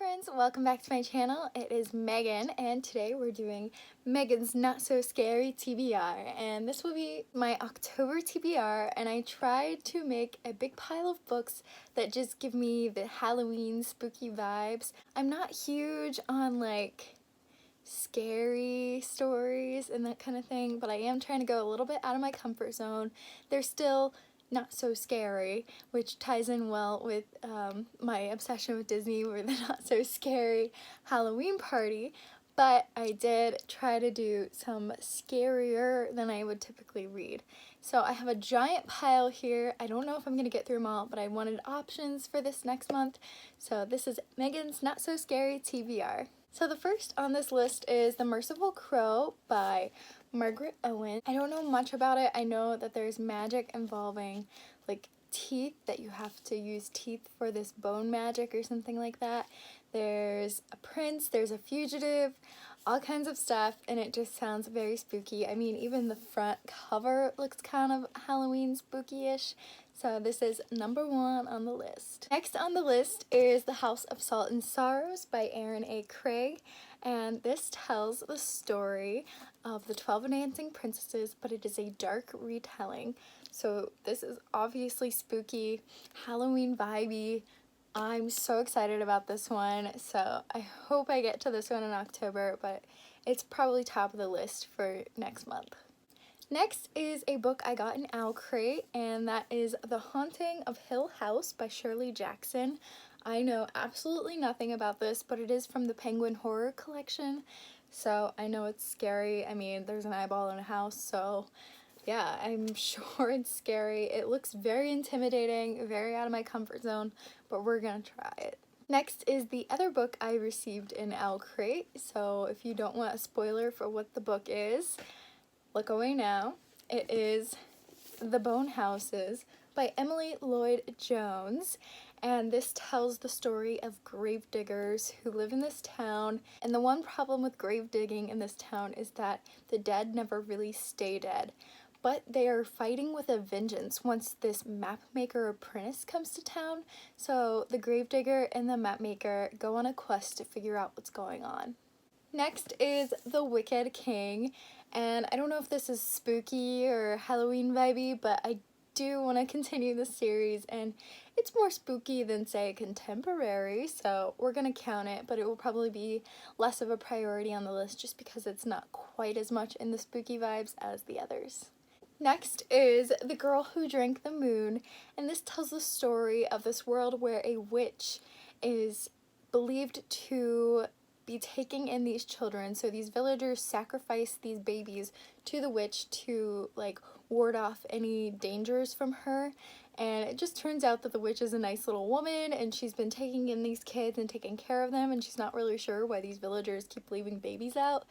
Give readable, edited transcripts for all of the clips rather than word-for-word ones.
friends, welcome back to my channel. It is Megan and today we're doing Megan's Not So Scary TBR, and this will be my October TBR, and I tried to make a big pile of books that just give me the Halloween spooky vibes. I'm not huge on like scary stories and that kind of thing, but I am trying to go a little bit out of my comfort zone. They're still not so scary, which ties in well with my obsession with Disney with the Not So Scary Halloween Party, but I did try to do some scarier than I would typically read. So I have a giant pile here. I don't know if I'm going to get through them all, but I wanted options for this next month. So this is Megan's Not So Scary TBR. So the first on this list is The Merciful Crow by Margaret Owen. I don't know much about it. I know that there's magic involving like teeth, that you have to use teeth for this bone magic or something like that. There's a prince, there's a fugitive, all kinds of stuff, and it just sounds very spooky. I mean, even the front cover looks kind of Halloween spooky-ish. So this is number 1 on the list. Next on the list is The House of Salt and Sorrows by Erin A. Craig, and this tells the story of the 12 Dancing Princesses, but it is a dark retelling. So this is obviously spooky, Halloween vibey. I'm so excited about this one, so I hope I get to this one in October, but it's probably top of the list for next month. Next is a book I got in Owl Crate, and that is The Haunting of Hill House by Shirley Jackson. I know absolutely nothing about this, but it is from the Penguin Horror Collection, so I know it's scary. I mean, there's an eyeball in a house, so yeah, I'm sure it's scary. It looks very intimidating, very out of my comfort zone, but we're gonna try it. Next is the other book I received in Owl Crate, so if you don't want a spoiler for what the book is, look away now. It is The Bone Houses by Emily Lloyd Jones, and this tells the story of grave diggers who live in this town, and the one problem with grave digging in this town is that the dead never really stay dead. But they are fighting with a vengeance once this mapmaker apprentice comes to town, so the gravedigger and the mapmaker go on a quest to figure out what's going on. Next is The Wicked King, and I don't know if this is spooky or Halloween vibey, but I do want to continue the series, and it's more spooky than, say, contemporary, so we're gonna count it, but it will probably be less of a priority on the list just because it's not quite as much in the spooky vibes as the others. Next is The Girl Who Drank the Moon, and this tells the story of this world where a witch is believed to be taking in these children. So these villagers sacrifice these babies to the witch to like ward off any dangers from her, and it just turns out that the witch is a nice little woman and she's been taking in these kids and taking care of them, and she's not really sure why these villagers keep leaving babies out.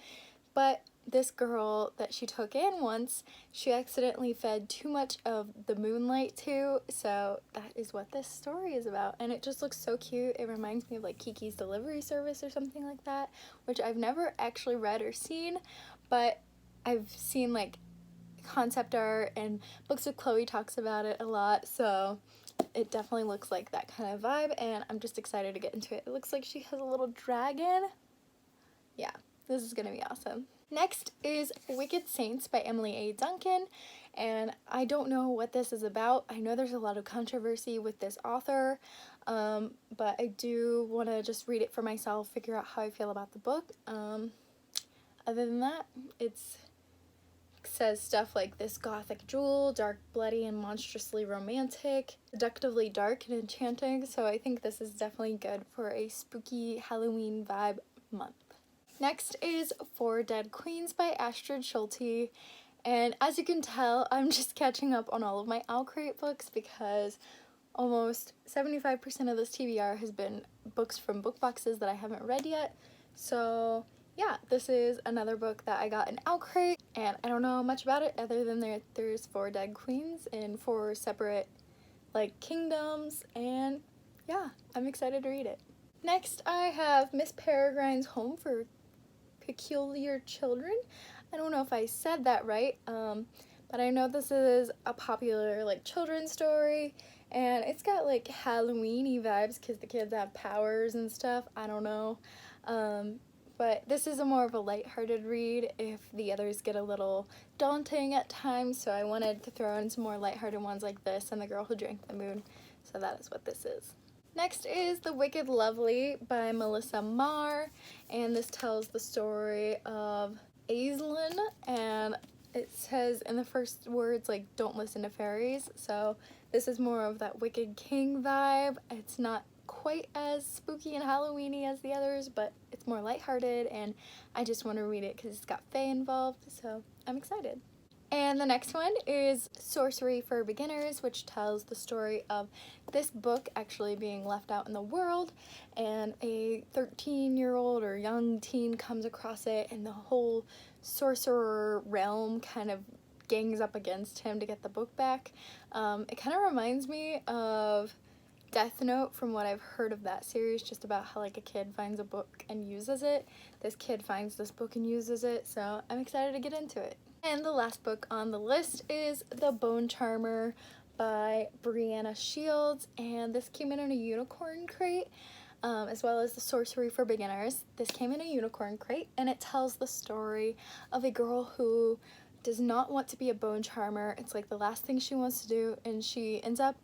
But this girl that she took in once, she accidentally fed too much of the moonlight to, so that is what this story is about, and it just looks so cute. It reminds me of like Kiki's Delivery Service or something like that, which I've never actually read or seen, but I've seen like concept art, and Books with Chloe talks about it a lot, so it definitely looks like that kind of vibe, and I'm just excited to get into it. It looks like she has a little dragon. Yeah, this is gonna be awesome. Next is Wicked Saints by Emily A. Duncan, and I don't know what this is about. I know there's a lot of controversy with this author, but I do want to just read it for myself, figure out how I feel about the book. Other than that, it says stuff like this gothic jewel, dark, bloody, and monstrously romantic, seductively dark and enchanting, so I think this is definitely good for a spooky Halloween vibe month. Next is Four Dead Queens by Astrid Scholte, and as you can tell, I'm just catching up on all of my Owl Crate books because almost 75% of this TBR has been books from book boxes that I haven't read yet. So yeah, this is another book that I got in Owl Crate, and I don't know much about it other than there's 4 dead queens in 4 separate like kingdoms, and yeah, I'm excited to read it. Next I have Miss Peregrine's Home for Peculiar Children. I don't know if I said that right, but I know this is a popular like children's story, And it's got like Halloween-y vibes because the kids have powers and stuff. I don't know. But this is a more of a lighthearted read if the others get a little daunting at times. So I wanted to throw in some more lighthearted ones like this and The Girl Who Drank the Moon. So that is what this is. Next is The Wicked Lovely by Melissa Marr, and this tells the story of Aislinn, and it says in the first words like don't listen to fairies, so this is more of that Wicked King vibe. It's not quite as spooky and Halloween-y as the others, but it's more lighthearted, and I just want to read it because it's got fae involved, so I'm excited. And the next one is Sorcery for Beginners, which tells the story of this book actually being left out in the world, and a 13-year-old or young teen comes across it, and the whole sorcerer realm kind of gangs up against him to get the book back. It kind of reminds me of Death Note from what I've heard of that series, just about how like a kid finds a book and uses it. This kid finds this book and uses it, so I'm excited to get into it. And the last book on the list is The Bone Charmer by Breeana Shields, and this came in a unicorn crate, as well as The Sorcery for Beginners. This came in a unicorn crate, and it tells the story of a girl who does not want to be a bone charmer. It's like the last thing she wants to do, and she ends up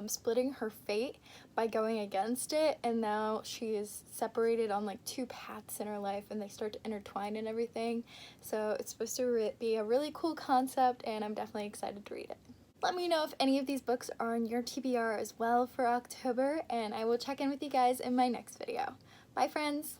splitting her fate by going against it, and now she is separated on like two paths in her life, and they start to intertwine and everything. So it's supposed to be a really cool concept, and I'm definitely excited to read it. Let me know if any of these books are on your TBR as well for October, and I will check in with you guys in my next video. Bye friends!